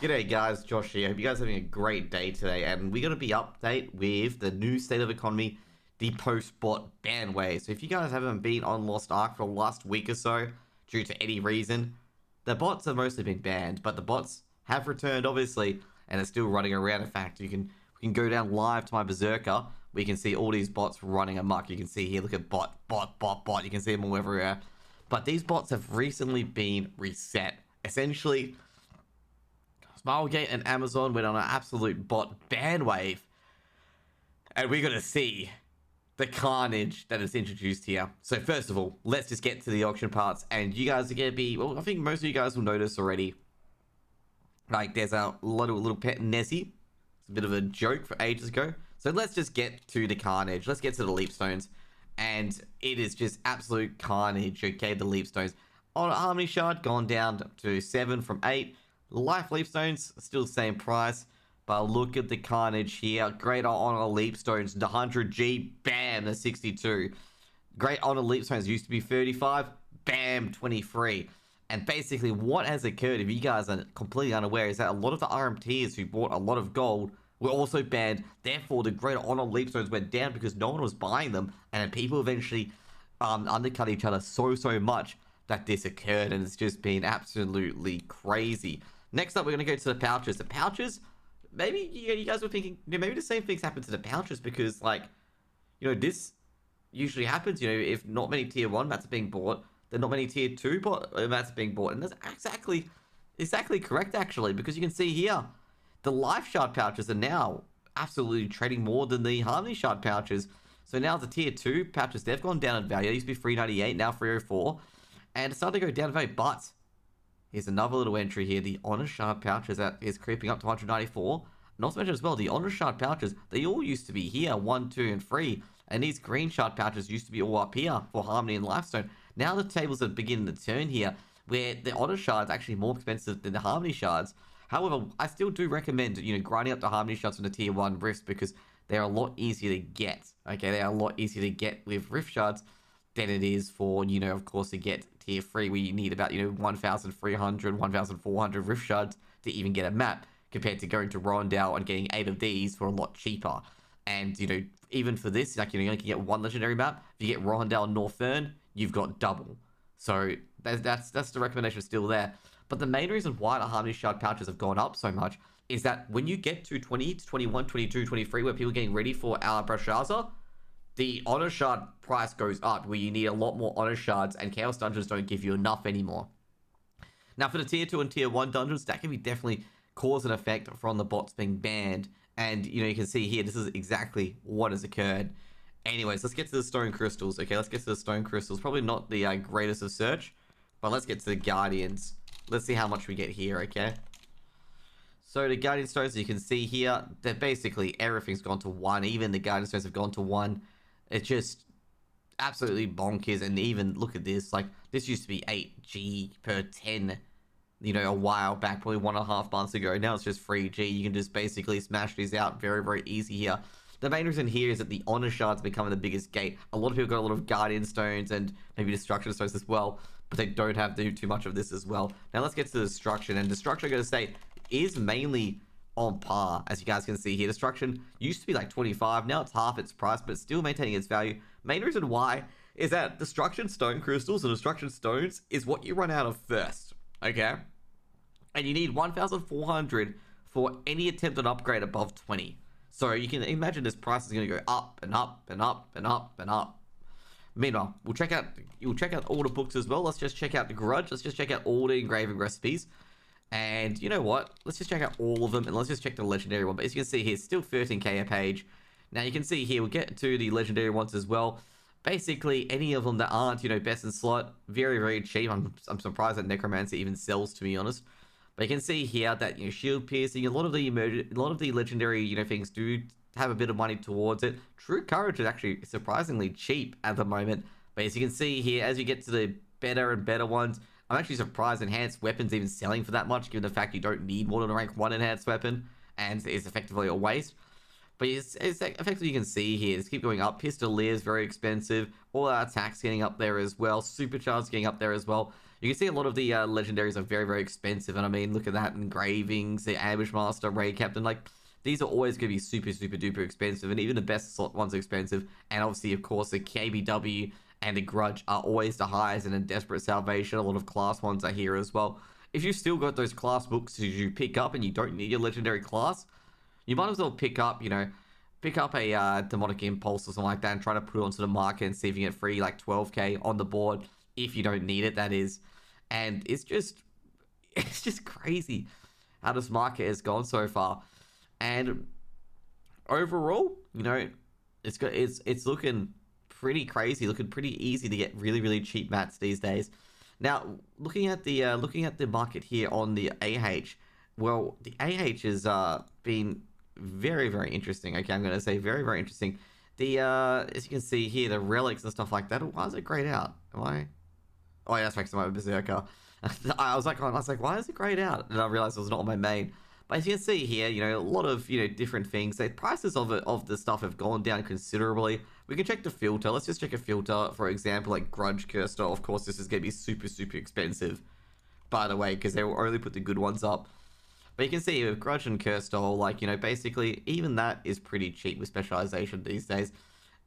G'day guys, Josh here. Hope you guys are having a great day today, and we're going to be update with the new state of economy, the post-bot Banwave. So if you guys haven't been on Lost Ark for the last week or so, due to any reason, the bots have mostly been banned, but the bots have returned obviously, and are still running around. In fact, we can go down live to my Berserker. We can see all these bots running amok. You can see here, look at bot. You can see them all everywhere. But these bots have recently been reset. Essentially, Smilegate and Amazon went on an absolute bot Banwave, and we're going to see the carnage that is introduced here. So first of all, let's just get to the auction parts, and you guys are going to be, well, I think most of you guys will notice already, like there's a little pet Nessie. It's a bit of a joke for ages ago. So let's just get to the carnage. Let's get to the Leapstones, and it is just absolute carnage, okay? The Leapstones. On Harmony Shard, gone down to 7 from 8. Life Leapstones, still the same price, but look at the carnage here. Great Honor Leapstones, the 100G, bam, the 62. Great Honor Leapstones used to be 35, bam, 23. And basically what has occurred, if you guys are completely unaware, is that a lot of the RMTs who bought a lot of gold were also banned. Therefore, the Great Honor Leapstones went down because no one was buying them, and people eventually undercut each other so much that this occurred, and it's just been absolutely crazy. Next up, we're going to go to the pouches. The pouches, maybe you guys were thinking, maybe the same things happen to the pouches because, like, this usually happens. If not many tier 1 mats are being bought, then not many tier 2 mats are being bought. And that's exactly correct, actually, because you can see here, the Life Shard pouches are now absolutely trading more than the Harmony Shard pouches. So now the tier 2 pouches, they've gone down in value. They used to be 398, now 304. And it's starting to go down in value, but here's another little entry here. The Honor Shard pouches is creeping up to 194. Not to mention as well, the Honor Shard pouches, they all used to be here, 1, 2, and 3. And these Green Shard pouches used to be all up here for Harmony and Lifestone. Now the tables are beginning to turn here, where the Honor Shard is actually more expensive than the Harmony Shards. However, I still do recommend, grinding up the Harmony Shards from the tier 1 rifts because they're a lot easier to get. Okay, they are a lot easier to get with rift shards than it is for, of course, to get tier 3, where you need about, 1,300, 1,400 rift shards to even get a map, compared to going to Rondell and getting 8 of these for a lot cheaper. And, even for this, like, you only can get 1 legendary map. If you get Rondell and Northern, you've got double. So that's the recommendation still there. But the main reason why the Harmony Shard pouches have gone up so much is that when you get to 20 to 21, 22, 23, where people are getting ready for our Brashaza, the Honor Shard price goes up, where you need a lot more Honor Shards, and Chaos Dungeons don't give you enough anymore. Now, for the Tier 2 and Tier 1 dungeons, that can be definitely cause and effect from the bots being banned. And, you can see here, this is exactly what has occurred. Anyways, let's get to the Stone Crystals, okay? Let's get to the Stone Crystals. Probably not the greatest of search, but let's get to the Guardians. Let's see how much we get here, okay? So the Guardian Stones, you can see here, that basically everything's gone to 1. Even the Guardian Stones have gone to 1. It's just absolutely bonkers. And even look at this, like, this used to be 8G per 10, a while back, probably 1.5 months ago. Now it's just 3G. You can just basically smash these out very easy here. The main reason here is that the Honor Shards are becoming the biggest gate. A lot of people got a lot of Guardian Stones and maybe Destruction Stones as well, but they don't have to do too much of this as well. Now let's get to Destruction. And Destruction, I'm going to say, is mainly on par, as you guys can see here. Destruction used to be like 25, now it's half its price, but still maintaining its value. Main reason why is that Destruction Stone Crystals and Destruction Stones is what you run out of first, okay? And you need 1,400 for any attempted upgrade above 20. So you can imagine this price is going to go up and up and up and up and up. Meanwhile, you'll check out all the books as well. Let's just check out the Grudge. Let's just check out all the engraving recipes. And you know what? Let's just check out all of them, and let's just check the legendary one. But as you can see here, it's still 13k a page. Now you can see here, we'll get to the legendary ones as well. Basically, any of them that aren't, best in slot, very cheap. I'm surprised that Necromancer even sells, to be honest. But you can see here that, shield piercing, a lot of the legendary, things do have a bit of money towards it. True Courage is actually surprisingly cheap at the moment. But as you can see here, as you get to the better and better ones, I'm actually surprised enhanced weapons even selling for that much, given the fact you don't need more than a rank 1 enhanced weapon, and it's effectively a waste. But it's effectively, you can see here, just keep going up. Pistolier is very expensive. All our attacks getting up there as well. Supercharged getting up there as well. You can see a lot of the legendaries are very, very expensive. And I mean, look at that. Engravings, the Ambush Master, Ray Captain. Like, these are always going to be super, super duper expensive. And even the best slot ones are expensive. And obviously, of course, the KBW and the Grudge are always the highest. And in Desperate Salvation, a lot of class ones are here as well. If you've still got those class books that you pick up and you don't need your legendary class, you might as well pick up, pick up a Demonic Impulse or something like that and try to put it onto the market and see if you get free like 12k on the board if you don't need it, that is. And it's just crazy how this market has gone so far. And overall, it's looking pretty crazy, looking pretty easy to get really, really cheap mats these days. Now, looking at the market here on the AH, well, the AH has been very, very interesting. Okay, I'm going to say very, very interesting. The as you can see here, the relics and stuff like that. Why is it grayed out? Am I? Oh yeah, that's right, 'cause I'm a berserker. I was like, why is it grayed out? And I realized it was not on my main. But as you can see here, a lot of different things. The prices of the stuff have gone down considerably. We can check the filter. Let's just check a filter. For example, like Grudge Cursor. Of course, this is going to be super, super expensive, by the way, because they will only put the good ones up. But you can see with Grudge and Curstole, like, basically, even that is pretty cheap with specialization these days.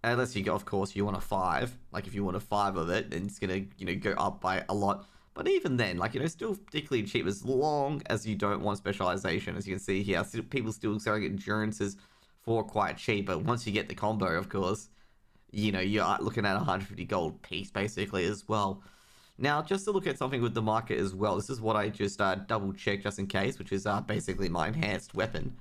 Unless you go, of course, you want a 5. Like, if you want a 5 of it, then it's going to, go up by a lot. But even then, like, still particularly cheap as long as you don't want specialization. As you can see here, people still selling endurances for quite cheap. But once you get the combo, of course, you're looking at 150 gold piece, basically, as well. Now, just to look at something with the market as well, this is what I just double-checked just in case, which is basically my enhanced weapon.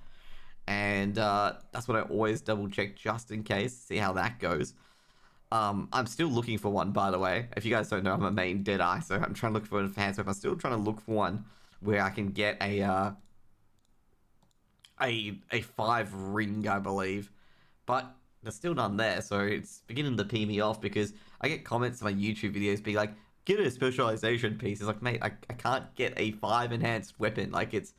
And that's what I always double-check just in case, see how that goes. I'm still looking for one, by the way. If you guys don't know, I'm a main Deadeye, so I'm trying to look for an enhanced weapon. I'm still trying to look for one where I can get a 5 ring, I believe. But there's still none there, so it's beginning to pee me off because I get comments on my YouTube videos being like, get a specialization piece. It's like, mate, I can't get a 5 enhanced weapon. Like, it's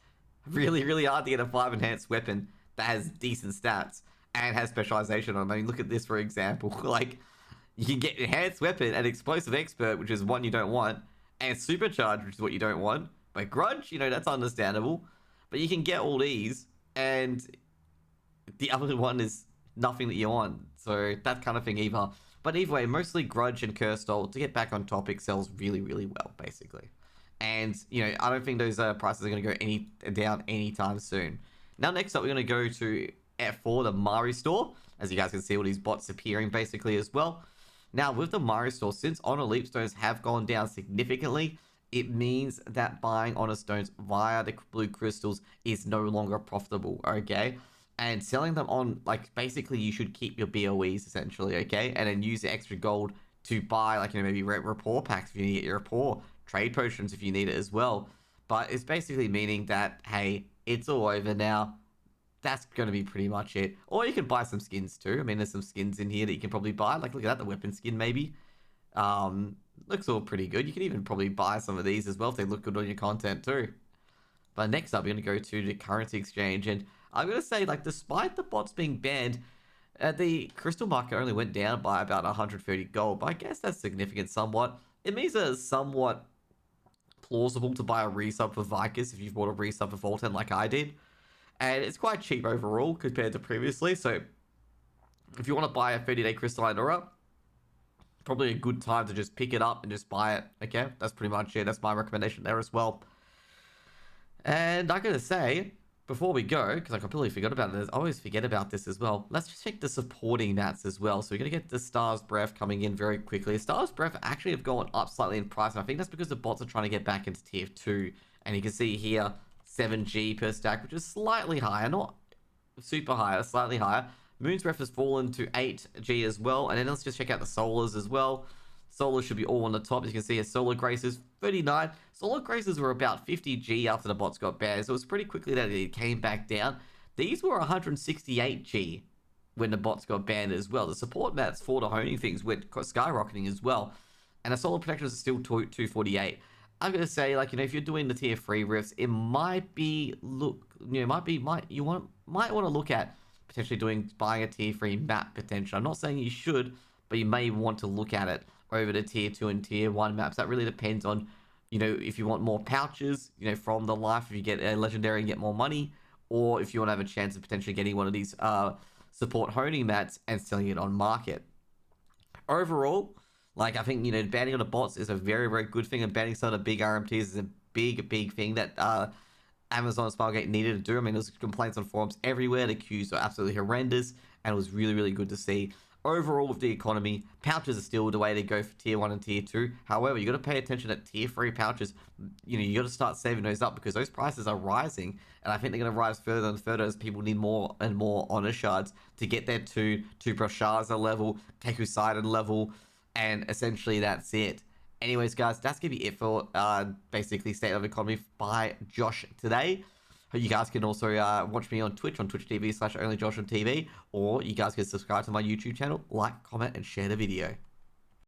really, really hard to get a 5 enhanced weapon that has decent stats and has specialization on it. I mean, look at this, for example. Like, you can get enhanced weapon and explosive expert, which is one you don't want, and supercharge, which is what you don't want. But Grudge, that's understandable. But you can get all these, and the other one is nothing that you want. So that kind of thing either. But either way, mostly Grudge and Curstole, to get back on topic, sells really, really well, basically. And, I don't think those prices are going to go down anytime soon. Now, next up, we're going to go to F4, the Mari store. As you guys can see, all these bots appearing, basically, as well. Now, with the Mari store, since Honor Leapstones have gone down significantly, it means that buying Honor Stones via the blue crystals is no longer profitable, okay? And selling them on, like, basically you should keep your BOEs, essentially, okay? And then use the extra gold to buy, like, maybe rapport packs if you need your rapport, trade potions if you need it as well. But it's basically meaning that, hey, it's all over now. That's going to be pretty much it. Or you can buy some skins too. I mean, there's some skins in here that you can probably buy. Like, look at that, the weapon skin, maybe. Looks all pretty good. You can even probably buy some of these as well if they look good on your content too. But next up, we're going to go to the currency exchange. And I'm going to say, like, despite the bots being banned, the crystal market only went down by about 130 gold. But I guess that's significant somewhat. It means that it's somewhat plausible to buy a resub for Vicus if you've bought a resub for Volten like I did. And it's quite cheap overall compared to previously. So if you want to buy a 30-day crystalline aura, probably a good time to just pick it up and just buy it. Okay, that's pretty much it. That's my recommendation there as well. And I gotta say, before we go, because I completely forgot about it, I always forget about this as well. Let's just check the supporting mats as well. So we're gonna get the Star's Breath coming in very quickly. Star's Breath actually have gone up slightly in price, and I think that's because the bots are trying to get back into tier 2. And you can see here, 7G per stack, which is slightly higher, not super higher, slightly higher. Moon's Breath has fallen to 8G as well. And then let's just check out the Solars as well. Solars should be all on the top. As you can see, Solar Graces, 39. Solar Graces were about 50G after the bots got banned. So it was pretty quickly that it came back down. These were 168G when the bots got banned as well. The support mats for the honing things went skyrocketing as well. And the Solar Protectors are still 248. I'm going to say, like, if you're doing the tier 3 rifts, it might be, might want to look at potentially buying a tier 3 map potentially. I'm not saying you should, but you may want to look at it over the tier 2 and tier 1 maps. That really depends on you know, if you want more pouches, you know, from the life, if you get a legendary and get more money, or if you want to have a chance of potentially getting one of these support honing mats and selling it on market. Overall, like, I think, you know, banning on the bots is a very, very good thing, and banning some of the big RMTs is a big, big thing that Amazon and Smilegate needed to do. I mean, there's complaints on forums everywhere. The queues are absolutely horrendous, and it was really, really good to see. Overall, with the economy, pouches are still the way to go for tier 1 and tier 2. However, you got to pay attention that tier 3 pouches, you know, you got to start saving those up, because those prices are rising, and I think they're going to rise further and further as people need more and more honor shards to get their two Brashaza level, Tekusidon level, and essentially that's it. Anyways, guys, that's going to be it for basically State of Economy by Josh today. You guys can also watch me on Twitch, on twitch.tv/onlyjoshontv, or you guys can subscribe to my YouTube channel, like, comment, and share the video.